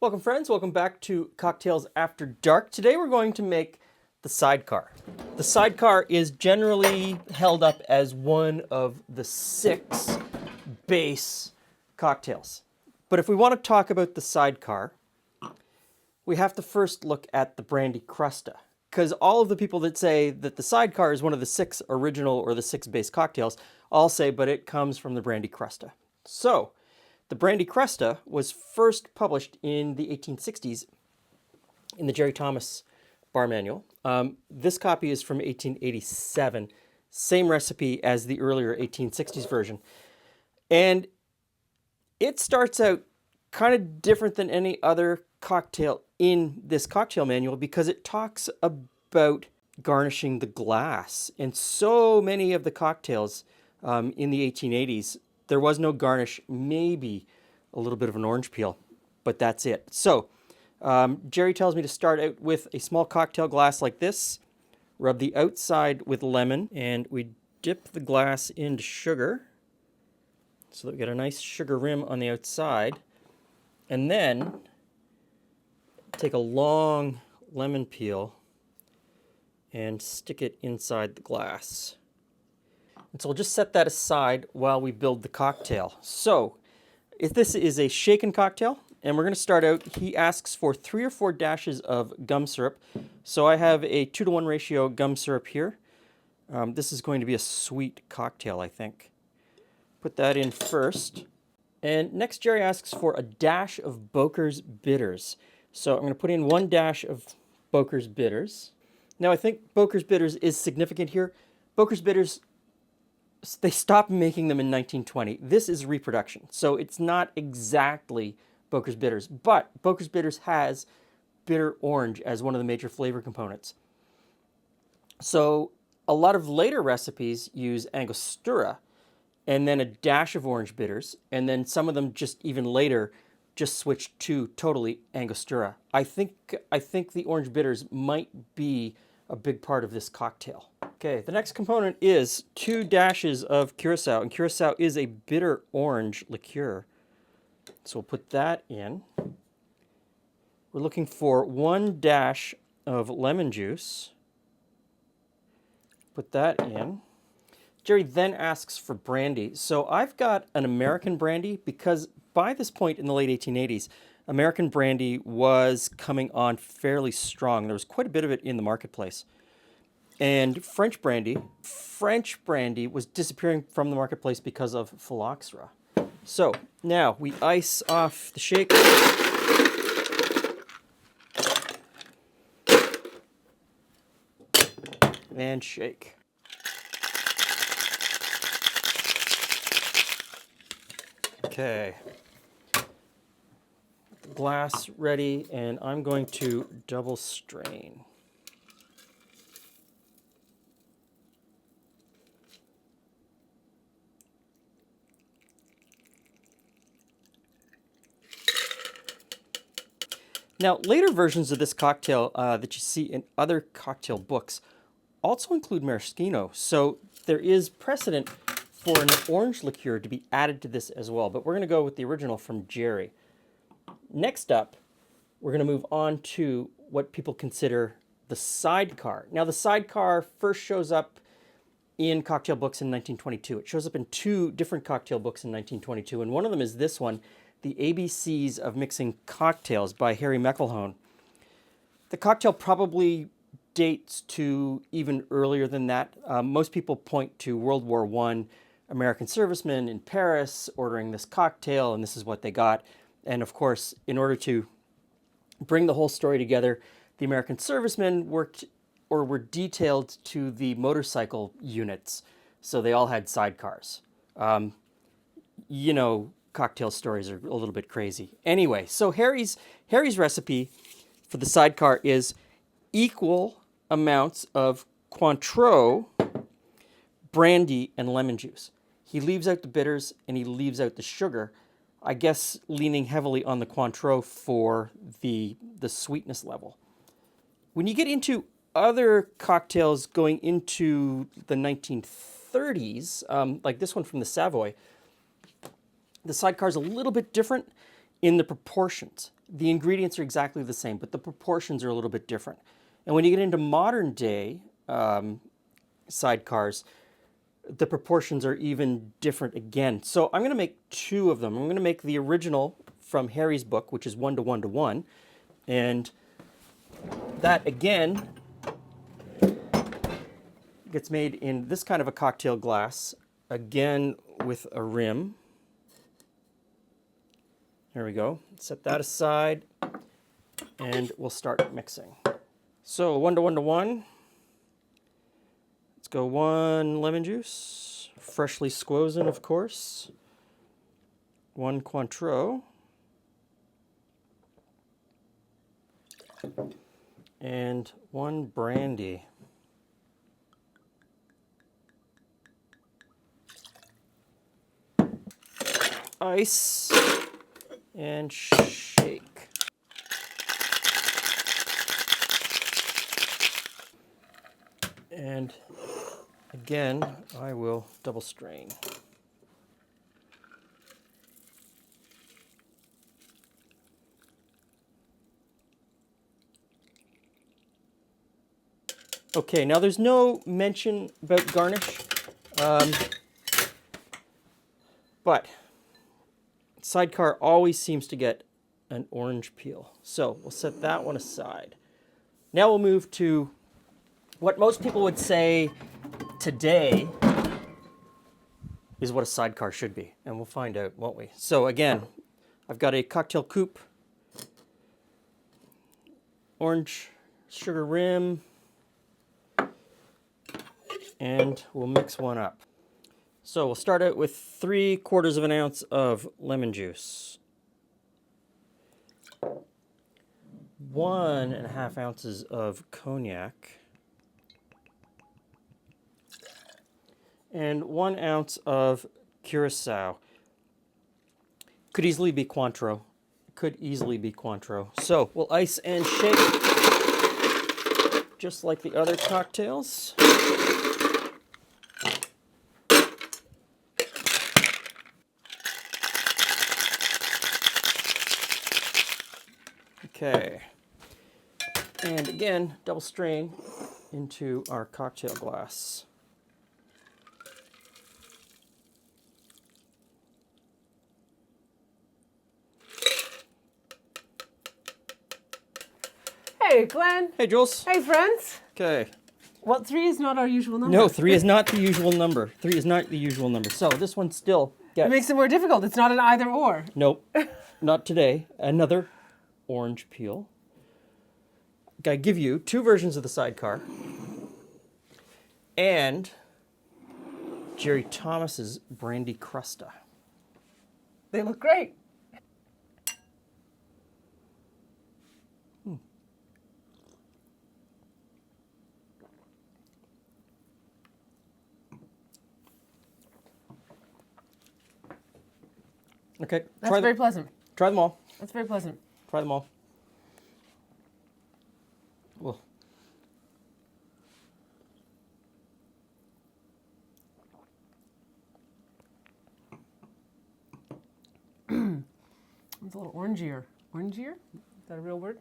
Welcome friends, welcome back to Cocktails After Dark. Today we're going to make the Sidecar. The Sidecar is generally held up as one of the 6 base cocktails. But if we want to talk about the Sidecar, we have to first look at the Brandy Crusta. Because all of the people that say that the Sidecar is one of the 6 original or the 6 base cocktails all say, but it comes from the Brandy Crusta. So, the Brandy Crusta was first published in the 1860s in the Jerry Thomas Bar Manual. This copy is from 1887, same recipe as the earlier 1860s version. And it starts out kind of different than any other cocktail in this cocktail manual because it talks about garnishing the glass. And so many of the cocktails in the 1880s, there was no garnish, maybe a little bit of an orange peel, but that's it. So Jerry tells me to start out with a small cocktail glass like this, rub the outside with lemon, and we dip the glass into sugar so that we get a nice sugar rim on the outside. And then take a long lemon peel and stick it inside the glass. And so we'll just set that aside while we build the cocktail. So, if this is a shaken cocktail, and we're going to start out, he asks for 3 or 4 dashes of gum syrup. So I have a 2-to-1 ratio gum syrup here. This is going to be a sweet cocktail, I think. Put that in first. And next, Jerry asks for a dash of Boker's Bitters. So I'm going to put in 1 dash of Boker's Bitters. Now I think Boker's Bitters is significant here. Boker's Bitters, they stopped making them in 1920. This is reproduction, so it's not exactly Boker's Bitters, but Boker's Bitters has bitter orange as one of the major flavor components. So a lot of later recipes use Angostura and then a dash of orange bitters, and then some of them just even later just switch to totally Angostura. I think the orange bitters might be a big part of this cocktail. Okay, the next component is 2 dashes of Curacao, and Curacao is a bitter orange liqueur. So we'll put that in. We're looking for 1 dash of lemon juice. Put that in. Jerry then asks for brandy. So I've got an American brandy because by this point in the late 1880s, American brandy was coming on fairly strong. There was quite a bit of it in the marketplace. And French brandy was disappearing from the marketplace because of phylloxera. So now we ice off the shaker. And shake. Okay. Glass ready, and I'm going to double strain. Now, later versions of this cocktail that you see in other cocktail books also include maraschino, so there is precedent for an orange liqueur to be added to this as well, but we're going to go with the original from Jerry. Next up, we're going to move on to what people consider the Sidecar. Now, the Sidecar first shows up in cocktail books in 1922. It shows up in 2 different cocktail books in 1922, and one of them is this one, The ABCs of Mixing Cocktails by Harry McElhone. The cocktail probably dates to even earlier than that. Most people point to World War I, American servicemen in Paris ordering this cocktail, and this is what they got. And of course, in order to bring the whole story together, the American servicemen worked or were detailed to the motorcycle units, so they all had sidecars. You know, cocktail stories are a little bit crazy. Anyway, so Harry's recipe for the Sidecar is equal amounts of Cointreau, brandy, and lemon juice. He leaves out the bitters and he leaves out the sugar, I guess leaning heavily on the Cointreau for the sweetness level. When you get into other cocktails going into the 1930s, like this one from the Savoy, the Sidecar is a little bit different in the proportions. the ingredients are exactly the same, but the proportions are a little bit different. And when you get into modern day sidecars, the proportions are even different again. So I'm going to make two of them. I'm going to make the original from Harry's book, which is 1 to 1 to 1. And that, again, gets made in this kind of a cocktail glass, again with a rim. There we go. Set that aside, and we'll start mixing. So 1 to 1 to 1. Let's go 1 lemon juice, freshly squozen, of course. 1 Cointreau. And 1 brandy. Ice and shake. And again, I will double strain. Okay, now there's no mention about garnish, but Sidecar always seems to get an orange peel. So we'll set that one aside. Now we'll move to what most people would say today is what a Sidecar should be. And we'll find out, won't we? So again, I've got a cocktail coupe, orange sugar rim, and we'll mix one up. So we'll start out with 3/4 of an ounce of lemon juice, 1.5 ounces of cognac, and 1 ounce of Curacao. Could easily be Cointreau. Could easily be Cointreau. So we'll ice and shake just like the other cocktails. Okay, and again, double strain into our cocktail glass. Hey, Glenn. Hey, Jules. Hey, friends. Okay. Well, 3 is not our usual number. No, 3 is not the usual number. 3 is not the usual number. So this one still gets... It makes it more difficult. It's not an either or. Nope, not today. Another orange peel. I give you 2 versions of the Sidecar and Jerry Thomas's Brandy Crusta. They look great. Okay, That's very pleasant. try them all. That's very pleasant. Try them all. Well, It's a little orangier. Orangier? Is that a real word?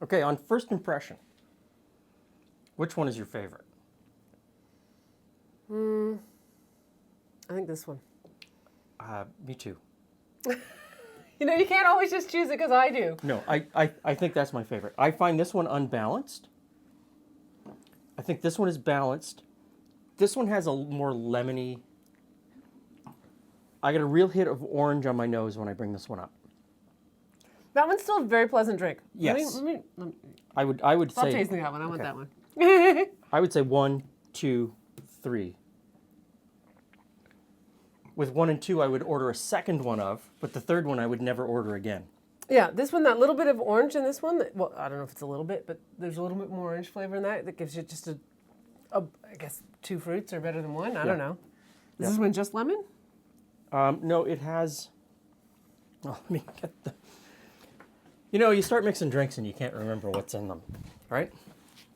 okay, on first impression, which one is your favorite? I think this one. Me too. You know, you can't always just choose it because I do. No, I think that's my favorite. I find this one unbalanced. I think this one is balanced. This one has a more lemony. I get a real hit of orange on my nose when I bring this one up. That one's still a very pleasant drink. Yes. Let me I would stop say tasting that one. I want okay. that one. I would say 1, 2, 3. With 1 and 2, I would order a second one of, but the third one I would never order again. Yeah, this one, that little bit of orange in this one, well, I don't know if it's a little bit, but there's a little bit more orange flavor in that gives you just I guess 2 fruits are better than 1. I don't know. Is this one just lemon? No, it has, oh, let me get the, You know, you start mixing drinks and you can't remember what's in them, right?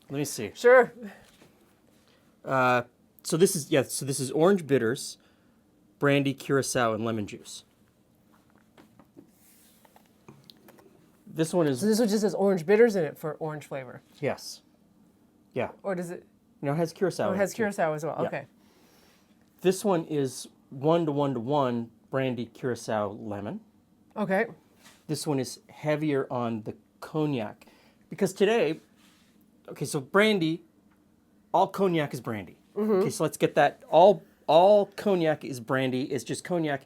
Let me see. Sure. So this is orange bitters, brandy, curacao, and lemon juice. This one is So this one just has orange bitters in it for orange flavor. yes, yeah. Or does it? No, it has curacao. Oh, it in has too. curacao as well. Yeah. Okay. This one is 1:1 brandy, curacao, lemon. Okay. This one is heavier on the cognac, because today, okay, so brandy, all cognac is brandy. Okay, so let's get that. All cognac is brandy. It's just cognac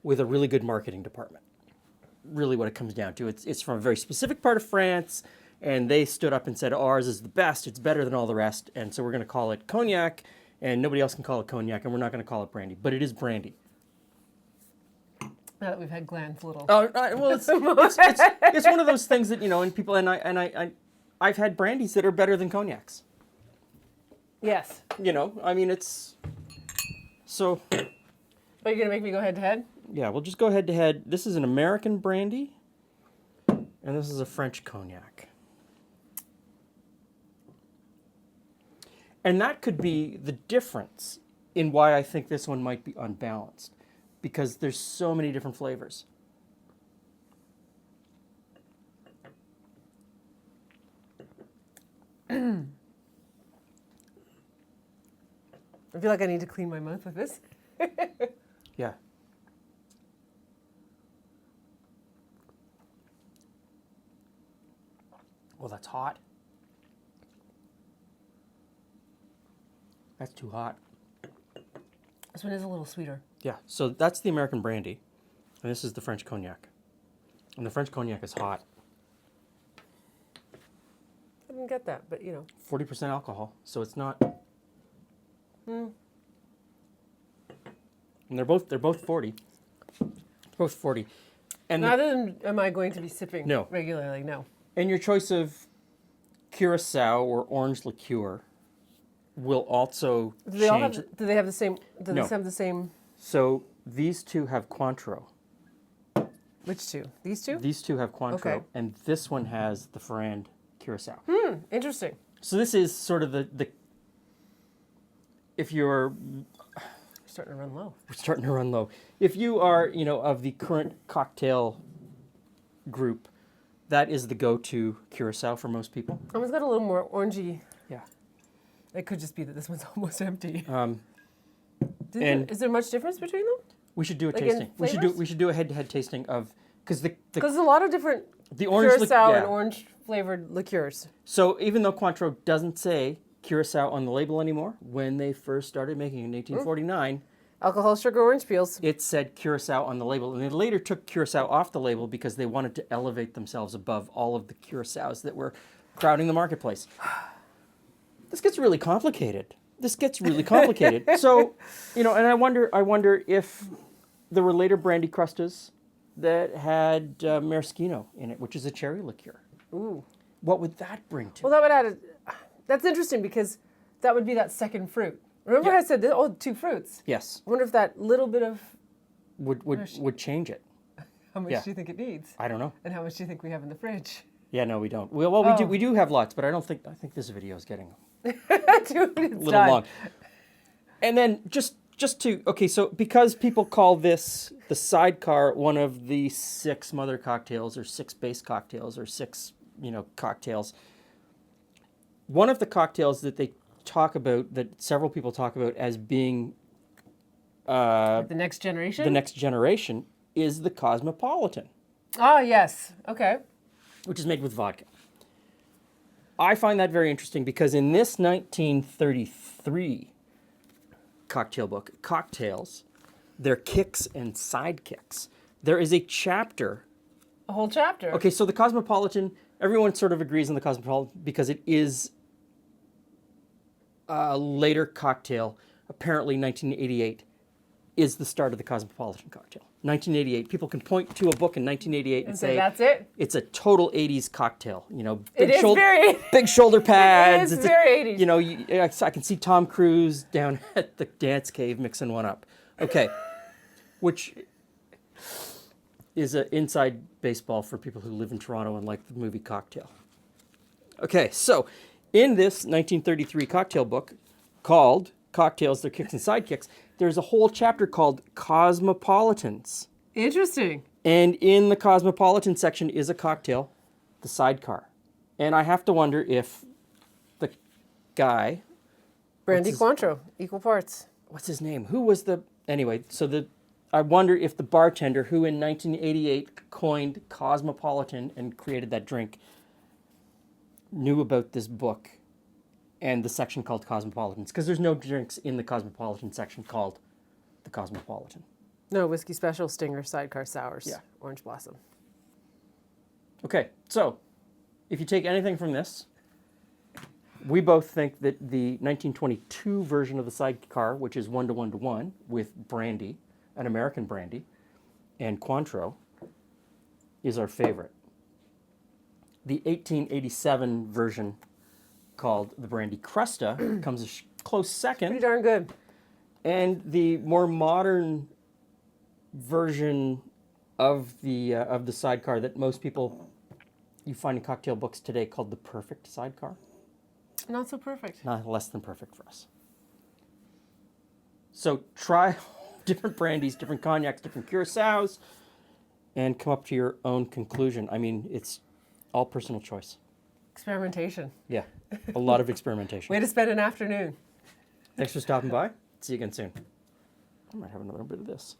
with a really good marketing department. Really, what it comes down to. It's from a very specific part of France, and they stood up and said ours is the best. It's better than all the rest, and so we're going to call it cognac, and nobody else can call it cognac, and we're not going to call it brandy, but it is brandy. Now that we've had Glen's little. Oh, well, it's one of those things that, you know, and people, I've had brandies that are better than cognacs. Yes. You know, I mean, it's so. But you're gonna make me go head to head? Yeah, we'll just go head to head. This is an American brandy, and this is a French cognac. And that could be the difference in why I think this one might be unbalanced, because there's so many different flavors. I feel like I need to clean my mouth with this. Yeah. Well, that's hot. That's too hot. This one is a little sweeter. Yeah, so that's the American brandy, and this is the French cognac. And the French cognac is hot. I didn't get that, but you know. 40% alcohol, so it's not. And they're both 40. Both 40. And Neither am I going to be sipping No. regularly, no. and your choice of curacao or orange liqueur will also Do they all change. have, do they have the same, do No. they have the same, So these two have Cointreau. which two? These two? These two have Cointreau, Okay. and this one has the Ferrand curacao. Interesting. So this is sort of the if you're Starting to run low. we're starting to run low. If you are, you know, of the current cocktail group, that is the go-to curacao for most people. Almost got a little more orangey. Yeah. It could just be that this one's almost empty. And- Is there much difference between them? We should do a Like in tasting. flavors? We should do a head-to-head tasting of because the Because there's a lot of different orange curacao yeah. and orange flavored liqueurs. So even though Cointreau doesn't say curacao on the label anymore, when they first started making it in 1849, Alcohol, sugar, orange peels. it said curacao on the label, and they later took curacao off the label because they wanted to elevate themselves above all of the curaçaos that were crowding the marketplace. This gets really complicated. So, you know, and I wonder if there were later Brandy Crustas that had maraschino in it, which is a cherry liqueur. Ooh. What would that bring to? Well, that would add that's interesting because that would be that second fruit. Remember Yeah. I said, two fruits. Yes, I wonder if that little bit of, would change it. how much Yeah. do you think it needs? I don't know. And how much do you think we have in the fridge? Yeah, no, we don't. Well, we do have lots, but I think this video is getting Dude, a it's little done. long. And then just to okay, so because people call this the Sidecar one of the 6 mother cocktails or 6 base cocktails or 6, you know, cocktails. One of the cocktails that they talk about, that several people talk about as being The next generation? the next generation, is the Cosmopolitan, Oh, yes. Okay. which is made with vodka. I find that very interesting because in this 1933 cocktail book, Cocktails, Their Kicks and Sidekicks, there is a chapter. A whole chapter. Okay, so the Cosmopolitan, everyone sort of agrees on the Cosmopolitan because it is a later cocktail. Apparently 1988 is the start of the Cosmopolitan cocktail. 1988. People can point to a book in 1988 and So say that's it? it's a total 80s cocktail. You know, It is very big shoulder pads. It is It's very 80s. You know, I can see Tom Cruise down at the dance cave mixing one up. Okay, which is an inside baseball for people who live in Toronto and like the movie Cocktail. Okay, so in this 1933 cocktail book called Cocktails, Their Kicks and Sidekicks, there's a whole chapter called Cosmopolitans. Interesting. And in the Cosmopolitan section is a cocktail, the Sidecar. And I have to wonder if the guy... Brandy Cointreau, equal parts. What's his name? Who was the... Anyway, so I wonder if the bartender who in 1988 coined Cosmopolitan and created that drink knew about this book and the section called Cosmopolitans. Because there's no drinks in the Cosmopolitan section called the Cosmopolitan. No, Whiskey Special, Stinger, Sidecar, Sours, Yeah. Orange Blossom. Okay, so if you take anything from this, we both think that the 1922 version of the Sidecar, which is 1:1:1 with brandy, an American brandy, and Cointreau, is our favorite. The 1887 version, called the Brandy Crusta, comes a close second. Pretty darn good. And the more modern version of the Sidecar that most people you find in cocktail books today, called the Perfect Sidecar. Not so perfect. Not less than perfect for us. So try different brandies, different cognacs, different curacao, and come up to your own conclusion. I mean, it's all personal choice. Experimentation. Yeah, a lot of experimentation. Way to spend an afternoon. Thanks for stopping by. See you again soon. I might have another bit of this.